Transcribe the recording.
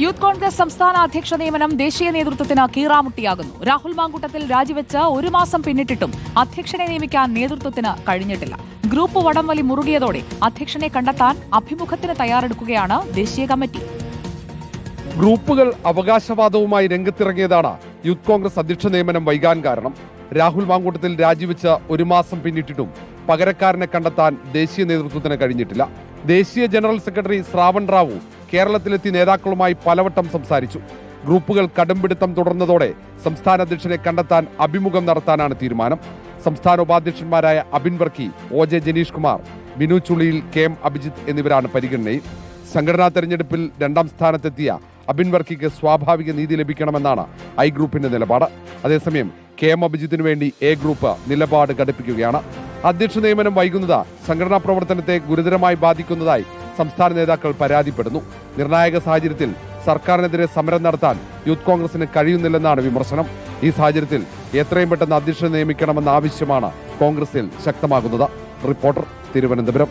Youth Congress സംസ്ഥാന അധ്യക്ഷ നിയമനം ദേശീയ നേതൃത്വത്തിന് കീറാമുട്ടിയാകുന്നു. രാഹുൽ മാങ്കൂട്ടത്തിൽ രാജിവെച്ച് ഒരു മാസം പിന്നിട്ടിട്ടും അധ്യക്ഷനെ നിയമിക്കാൻ നേതൃത്വത്തിന് കഴിഞ്ഞിട്ടില്ല. ഗ്രൂപ്പ് വടംവലി മുറുകിയതോടെ അധ്യക്ഷനെ കണ്ടെത്താൻ അഭിമുഖത്തിന് തയ്യാറെടുക്കുകയാണ് ദേശീയ കമ്മിറ്റി. ഗ്രൂപ്പുകൾ അവകാശവാദവുമായി രംഗത്തിറങ്ങിയതാണ് യൂത്ത് കോൺഗ്രസ് അധ്യക്ഷ നിയമനം വൈകാൻ കാരണം. രാഹുൽ മാങ്കൂട്ടത്തിൽ രാജിവെച്ച് ഒരു മാസം പിന്നിട്ടിട്ടും പകരക്കാരനെ കണ്ടെത്താൻ ദേശീയ നേതൃത്വത്തിന് കഴിഞ്ഞിട്ടില്ല. ദേശീയ ജനറൽ സെക്രട്ടറി ശ്രാവൺ റാവു കേരളത്തിലെത്തി നേതാക്കളുമായി പലവട്ടം സംസാരിച്ചു. ഗ്രൂപ്പുകൾ കടുംപിടുത്തം തുടർന്നതോടെ സംസ്ഥാന അധ്യക്ഷനെ കണ്ടെത്താൻ അഭിമുഖം നടത്താനാണ് തീരുമാനം. സംസ്ഥാന ഉപാധ്യക്ഷന്മാരായ Abin Varkey, O J Janeesh Kumar, Binu Chuliyil, K M Abhijith എന്നിവരാണ് പരിഗണനയിൽ. സംഘടനാ തെരഞ്ഞെടുപ്പിൽ 2ാം സ്ഥാനത്തെത്തിയ അബിൻ വർക്കിക്ക് സ്വാഭാവിക നീതി ലഭിക്കണമെന്നാണ് ഐ ഗ്രൂപ്പിന്റെ നിലപാട്. അതേസമയം കെ എം അഭിജിത്തിന് വേണ്ടി എ ഗ്രൂപ്പ് നിലപാട് ഘടിപ്പിക്കുകയാണ്. അധ്യക്ഷ നിയമനം വൈകുന്നത് സംഘടനാ പ്രവർത്തനത്തെ ഗുരുതരമായി ബാധിക്കുന്നതായി സംസ്ഥാന നേതാക്കൾ പരാതിപ്പെടുന്നു. നിർണായക സാഹചര്യത്തിൽ സർക്കാരിനെതിരെ സമരം നടത്താൻ യൂത്ത് കോൺഗ്രസിന് കഴിയുന്നില്ലെന്നാണ് വിമർശനം. ഈ സാഹചര്യത്തിൽ എത്രയും പെട്ടെന്ന് അധ്യക്ഷനെ നിയമിക്കണമെന്ന ആവശ്യമാണ് കോൺഗ്രസിൽ ശക്തമാകുന്നത്. റിപ്പോർട്ടർ, തിരുവനന്തപുരം.